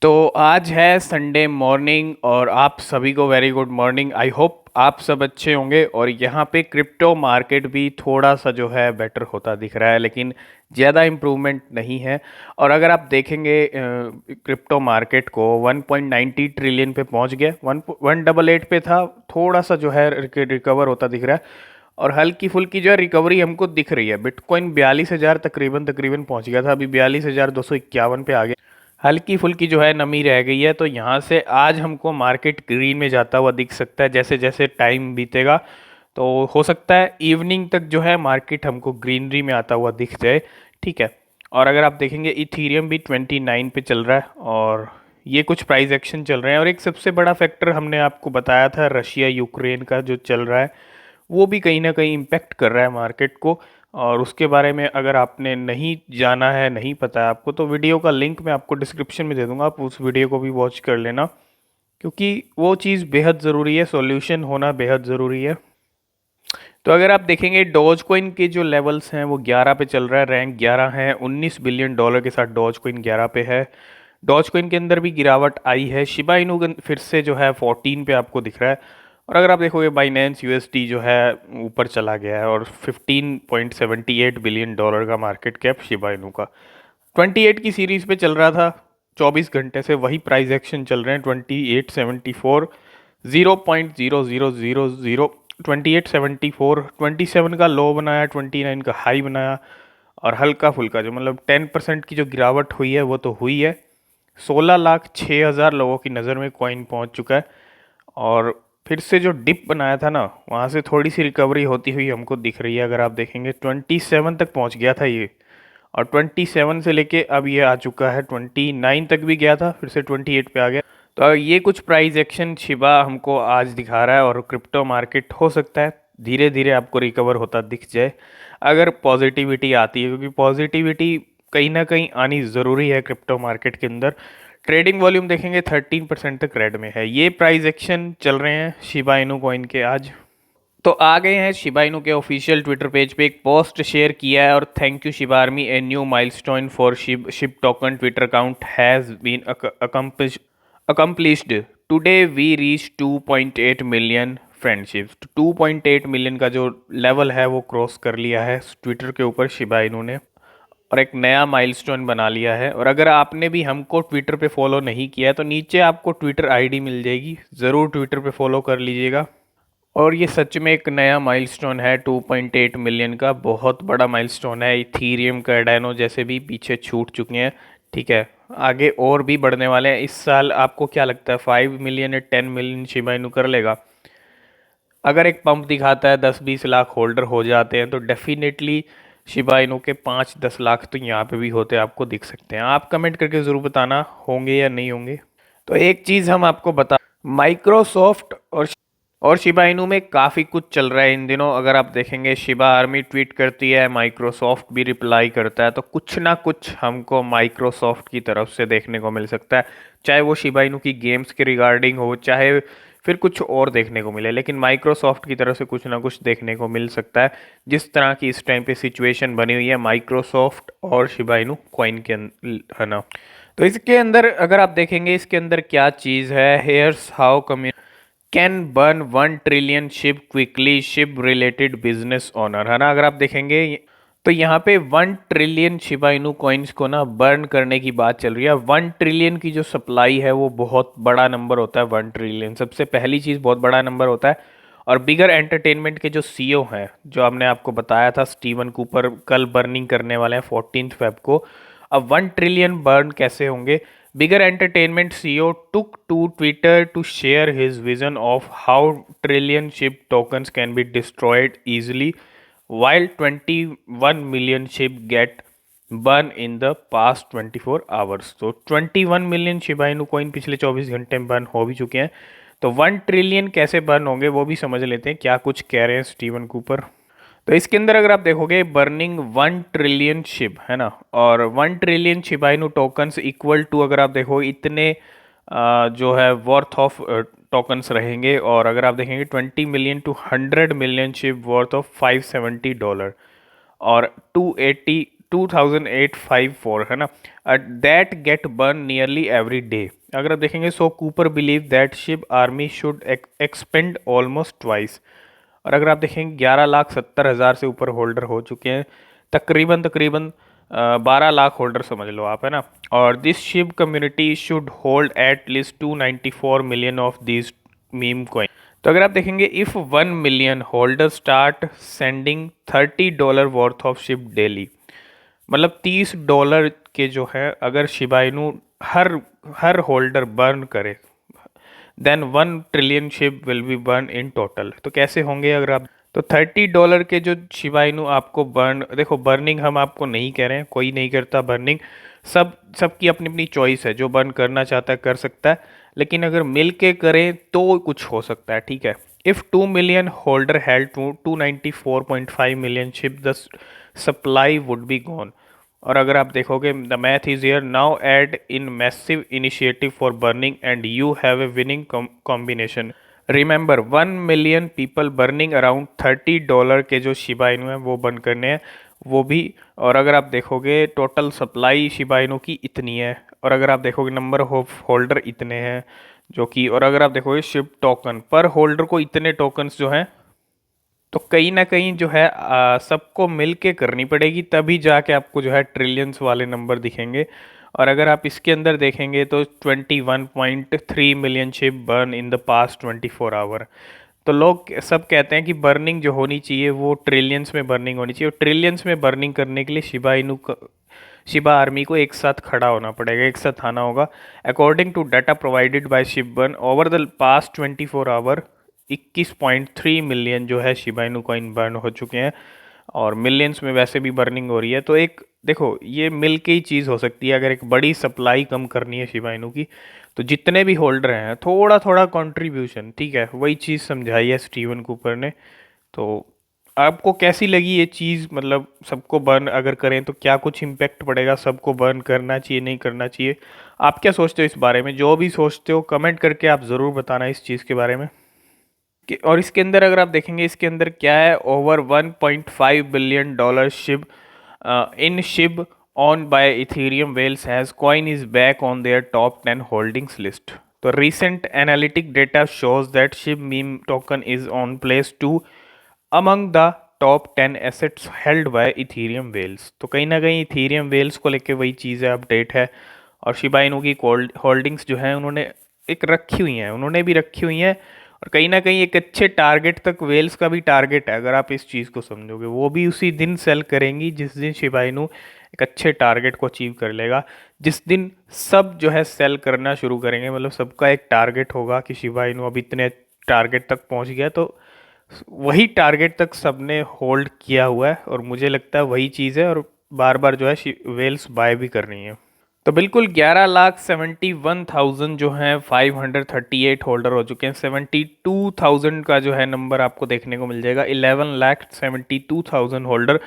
तो आज है संडे मॉर्निंग और आप सभी को very good morning. I hope आप सब अच्छे होंगे। और यहाँ पे क्रिप्टो मार्केट भी थोड़ा सा जो है बेटर होता दिख रहा है, लेकिन ज़्यादा इम्प्रूवमेंट नहीं है। और अगर आप देखेंगे क्रिप्टो मार्केट को 1.90 ट्रिलियन पे पहुँच गया, 188 पे था, थोड़ा सा जो है रिकवर होता दिख रहा है। और हल्की फुल्की जो है रिकवरी हमको दिख रही है। बिटकॉइन 42,000 तकरीबन तकरीबन पहुंच गया था, अभी 42,251 पे आ गया। हल्की फुल्की जो है नमी रह गई है, तो यहाँ से आज हमको मार्केट ग्रीन में जाता हुआ दिख सकता है। जैसे जैसे टाइम बीतेगा तो हो सकता है इवनिंग तक जो है मार्केट हमको ग्रीनरी में आता हुआ दिख जाए। ठीक है। और अगर आप देखेंगे इथीरियम भी 29 पे चल रहा है और ये कुछ प्राइस एक्शन चल रहे हैं। और एक सबसे बड़ा फैक्टर हमने आपको बताया था, रशिया यूक्रेन का जो चल रहा है वो भी कहीं ना कहीं इम्पेक्ट कर रहा है मार्केट को। और उसके बारे में अगर आपने नहीं जाना है, नहीं पता है आपको, तो वीडियो का लिंक मैं आपको डिस्क्रिप्शन में दे दूंगा, आप उस वीडियो को भी वॉच कर लेना, क्योंकि वो चीज़ बेहद ज़रूरी है, सॉल्यूशन होना बेहद ज़रूरी है। तो अगर आप देखेंगे डॉज कोइन के जो लेवल्स हैं वो 11 पे चल रहा है, रैंक 11 है, $19 बिलियन के साथ डॉज कोइन 11 पे है। डॉज कोइन के अंदर भी गिरावट आई है। शिबा इनू फिर से जो है 14 पे आपको दिख रहा है। और अगर आप देखोगे बाइनेंस यूएसडी जो है ऊपर चला गया है और $15.78 बिलियन का मार्केट कैप शिबा इनू का। 28 की सीरीज पे चल रहा था, 24 घंटे से वही प्राइस एक्शन चल रहे हैं। 2874, 0.0000, 2874, 27 का लो बनाया, 29 का हाई बनाया। और हल्का फुल्का जो मतलब 10% की जो गिरावट हुई है वो तो हुई है। 16,06,000 लोगों की नज़र में कॉइन पहुंच चुका है। और फिर से जो डिप बनाया था ना, वहाँ से थोड़ी सी रिकवरी होती हुई हमको दिख रही है। अगर आप देखेंगे 27 तक पहुँच गया था ये, और 27 से लेके अब ये आ चुका है 29 तक भी गया था, फिर से 28 पे आ गया। तो ये कुछ प्राइस एक्शन शिबा हमको आज दिखा रहा है। और क्रिप्टो मार्केट हो सकता है धीरे धीरे आपको रिकवर होता दिख जाए अगर पॉजिटिविटी आती है, क्योंकि पॉजिटिविटी कहीं ना कहीं आनी ज़रूरी है क्रिप्टो मार्केट के अंदर। ट्रेडिंग वॉल्यूम देखेंगे 13% तक रेड में है। ये प्राइस एक्शन चल रहे हैं शिबा इनू कॉइन के आज। तो आ गए हैं शिबा इनू के ऑफिशियल ट्विटर पेज पे, एक पोस्ट शेयर किया है और thank you Shiba army, a new milestone for SHIB token Twitter account has been accomplished today, we reach 2.8 million friendships. 2.8 million का जो लेवल है वो क्रॉस कर लिया है ट्विटर के ऊपर शिबा इनू ने, और एक नया माइलस्टोन बना लिया है। और अगर आपने भी हमको ट्विटर पे फॉलो नहीं किया है तो नीचे आपको ट्विटर आईडी मिल जाएगी, ज़रूर ट्विटर पे फॉलो कर लीजिएगा। और ये सच में एक नया माइलस्टोन है, 2.8 मिलियन का बहुत बड़ा माइलस्टोन है। इथीरियम, कार्डेनो जैसे भी पीछे छूट चुके हैं। ठीक है, आगे और भी बढ़ने वाले हैं इस साल। आपको क्या लगता है 5 मिलियन या 10 मिलियन शिबा इनू कर लेगा? अगर एक पंप दिखाता है 10-20 लाख होल्डर हो जाते हैं तो डेफिनेटली शिबा इनू के 5-10 लाख तो यहाँ पे भी होते आपको दिख सकते हैं। आप कमेंट करके ज़रूर बताना होंगे या नहीं होंगे। तो एक चीज़ हम आपको बता, माइक्रोसॉफ्ट और शिबा इनू में काफ़ी कुछ चल रहा है इन दिनों। अगर आप देखेंगे शिबा आर्मी ट्वीट करती है, माइक्रोसॉफ्ट भी रिप्लाई करता है, तो कुछ ना कुछ हमको माइक्रोसॉफ्ट की तरफ से देखने को मिल सकता है। चाहे वो शिबा इनू की गेम्स के रिगार्डिंग हो, चाहे फिर कुछ और देखने को मिले, लेकिन माइक्रोसॉफ्ट की तरफ से कुछ ना कुछ देखने को मिल सकता है। जिस तरह की इस टाइम पे सिचुएशन बनी हुई है माइक्रोसॉफ्ट और शिबा इनू कॉइन के है ना। तो इसके अंदर अगर आप देखेंगे इसके अंदर क्या चीज़ है, hairs how can burn 1 trillion ship quickly, ship related business owner, है ना। अगर आप देखेंगे तो यहाँ पे 1 ट्रिलियन शिबा इनू कॉइन्स को ना बर्न करने की बात चल रही है। 1 ट्रिलियन की जो सप्लाई है वो बहुत बड़ा नंबर होता है। 1 ट्रिलियन सबसे पहली चीज़ बहुत बड़ा नंबर होता है। और बिगर एंटरटेनमेंट के जो सीईओ हैं, जो हमने आपको बताया था स्टीवन कूपर कल बर्निंग करने वाले हैं 14 फेब को। अब 1 ट्रिलियन बर्न कैसे होंगे? Bigger entertainment CEO took to Twitter to share his vision of how trillion ship tokens can be destroyed easily while 21 million ship get burn in the past 24 hours। तो 21 million Shiba Inu coin पिछले 24 घंटे में burn हो भी चुके हैं। तो 1 trillion कैसे बर्न होंगे वो भी समझ लेते हैं, क्या कुछ कह रहे हैं स्टीवन कूपर। तो इसके अंदर अगर आप देखोगे बर्निंग 1 ट्रिलियन शिप, है ना, और 1 trillion Shiba Inu tokens equal to, अगर आप देखो इतने जो है वर्थ ऑफ टोकन्स रहेंगे। और अगर आप देखेंगे 20 million to 100 million ship worth of $570, और 280 2854 है ना, that get burn nearly every day. अगर आप देखेंगे, so Cooper believe that ship army should expand almost twice. और अगर आप देखेंगे 11,70,000 से ऊपर होल्डर हो चुके हैं, तकरीबन तकरीबन 12 लाख होल्डर समझ लो आप, है ना। और this SHIB community should hold at least 294 million of this meme coin. तो अगर आप देखेंगे, if 1 million holder start sending $30 worth of SHIB daily, मतलब $30 के जो है अगर शिबा इनू हर हर होल्डर बर्न करे, then 1 trillion SHIB will be burn in total. तो कैसे होंगे, अगर आप तो $30 के जो शिबा इनू आपको बर्न, देखो बर्निंग हम आपको नहीं कह रहे हैं, कोई नहीं करता बर्निंग, सबकी अपनी अपनी चॉइस है, जो बर्न करना चाहता है कर सकता है, लेकिन अगर मिल के करें तो कुछ हो सकता है, ठीक है। If 2 million holder held 294.5 million ship, the supply would be gone. और अगर आप देखोगे, the math is here, now add in massive initiative for burning and you have a winning combination. Remember, 1 million people burning around $30 के जो Shiba Inu है वो burn करने हैं, वो भी। और अगर आप देखोगे टोटल सप्लाई शिबा इनू की इतनी है, और अगर आप देखोगे नंबर ऑफ होल्डर इतने हैं जो कि, और अगर आप देखोगे शिप टोकन पर होल्डर को इतने टोकन्स जो हैं, तो कहीं ना कहीं जो है सबको मिल के करनी पड़ेगी, तभी जाके आपको जो है ट्रिलियंस वाले नंबर दिखेंगे। और अगर आप इसके अंदर देखेंगे तो 21.3 million SHIB burn in the past 24 hour. तो लोग सब कहते हैं कि बर्निंग जो होनी चाहिए वो ट्रिलियंस में बर्निंग होनी चाहिए, और ट्रिलियंस में बर्निंग करने के लिए शिबा आर्मी को एक साथ खड़ा होना पड़ेगा, एक साथ आना होगा। According to data provided by Shibburn, over the past 24 hour 21.3 million जो है शिबा इनू कॉइन बर्न हो चुके हैं, और मिलियंस में वैसे भी बर्निंग हो रही है। तो एक देखो, ये मिल के ही चीज़ हो सकती है, अगर एक बड़ी सप्लाई कम करनी है शिबा इनू की, तो जितने भी होल्डर हैं थोड़ा थोड़ा कंट्रीब्यूशन, ठीक है, वही चीज़ समझाई है स्टीवन कूपर ने। तो आपको कैसी लगी ये चीज़, मतलब सबको बर्न अगर करें तो क्या कुछ इम्पेक्ट पड़ेगा, सबको बर्न करना चाहिए नहीं करना चाहिए, आप क्या सोचते हो इस बारे में? जो भी सोचते हो कमेंट करके आप ज़रूर बताना इस चीज़ के बारे में। और इसके अंदर अगर आप देखेंगे, इसके अंदर क्या है, over $1.5 billion ship in ship owned by Ethereum whales has coin is back on their top 10 holdings list. तो recent analytic data shows that SHIB meme token is on place 2 among the top 10 assets held by Ethereum whales। तो कहीं ना कहीं Ethereum whales को लेके वही चीज़ है, update है। और शिबा इनू की होल्डिंग्स जो है उन्होंने एक रखी हुई हैं, उन्होंने भी रखी हुई हैं, और कहीं ना कहीं एक अच्छे टारगेट तक वेल्स का भी टारगेट है, अगर आप इस चीज़ को समझोगे, वो भी उसी दिन सेल करेंगी जिस दिन शिबा इनू एक अच्छे टारगेट को अचीव कर लेगा। जिस दिन सब जो है सेल करना शुरू करेंगे, मतलब सबका एक टारगेट होगा कि शिबा इनू अभी इतने टारगेट तक पहुंच गया, तो वही टारगेट तक सबने होल्ड किया हुआ है, और मुझे लगता है वही चीज़ है, और बार बार जो है वेल्स बाय भी कर रही है। तो बिल्कुल 11,71,000 जो है 538 होल्डर हो चुके हैं। 72,000 का जो है नंबर आपको देखने को मिल जाएगा। 11,72,000 होल्डर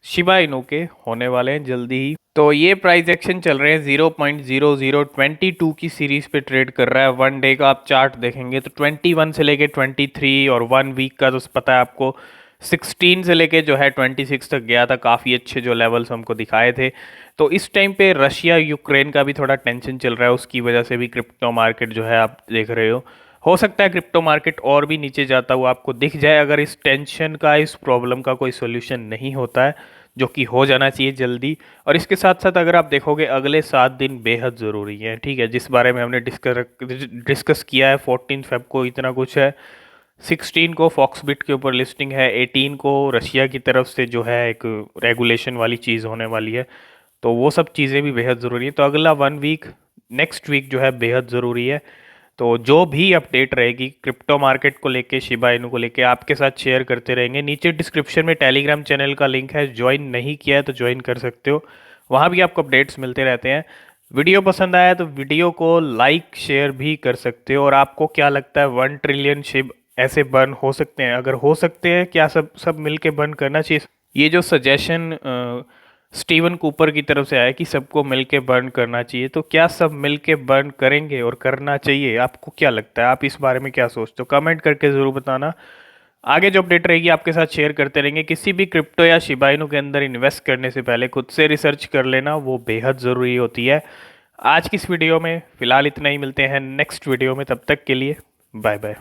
शिबा इनू के होने वाले हैं जल्दी ही। तो ये प्राइस एक्शन चल रहे हैं 0.0022 की सीरीज पे ट्रेड कर रहा है। वन डे का आप चार्ट देखेंगे तो 21 से लेके 23, और 1 वीक का तो पता है आपको 16 से लेके जो है 26 तक गया था। काफ़ी अच्छे जो लेवल्स हमको दिखाए थे। तो इस टाइम पे रशिया यूक्रेन का भी थोड़ा टेंशन चल रहा है, उसकी वजह से भी क्रिप्टो मार्केट जो है आप देख रहे हो सकता है क्रिप्टो मार्केट और भी नीचे जाता हुआ आपको दिख जाए, अगर इस टेंशन का, इस प्रॉब्लम का कोई सोल्यूशन नहीं होता है, जो कि हो जाना चाहिए जल्दी। और इसके साथ साथ अगर आप देखोगे अगले 7 दिन बेहद ज़रूरी हैं, ठीक है, जिस बारे में हमने डिस्कस किया है। 14 फेब को इतना कुछ है, 16 को फॉक्सबिट के ऊपर लिस्टिंग है, 18 को रशिया की तरफ से जो है एक रेगुलेशन वाली चीज़ होने वाली है। तो वो सब चीज़ें भी बेहद ज़रूरी है। तो अगला 1 वीक, नेक्स्ट वीक जो है बेहद ज़रूरी है। तो जो भी अपडेट रहेगी क्रिप्टो मार्केट को लेके, शिबा इनू को लेके, आपके साथ शेयर करते रहेंगे। नीचे डिस्क्रिप्शन में टेलीग्राम चैनल का लिंक है, ज्वाइन नहीं किया है तो ज्वाइन कर सकते हो, वहाँ भी आपको अपडेट्स मिलते रहते हैं। वीडियो पसंद आया तो वीडियो को लाइक शेयर भी कर सकते हो। और आपको क्या लगता है 1 ट्रिलियन शिब ऐसे बर्न हो सकते हैं? अगर हो सकते हैं, क्या सब सब मिल के बर्न करना चाहिए? ये जो सजेशन स्टीवन कूपर की तरफ से आया कि सबको मिलके बर्न करना चाहिए, तो क्या सब मिलके बर्न करेंगे और करना चाहिए? आपको क्या लगता है, आप इस बारे में क्या सोचते हो? कमेंट करके ज़रूर बताना। आगे जो अपडेट रहेगी आपके साथ शेयर करते रहेंगे। किसी भी क्रिप्टो या शिबा इनू के अंदर इन्वेस्ट करने से पहले खुद से रिसर्च कर लेना, वो बेहद ज़रूरी होती है। आज की इस वीडियो में फ़िलहाल इतना ही, मिलते हैं नेक्स्ट वीडियो में, तब तक के लिए बाय बाय।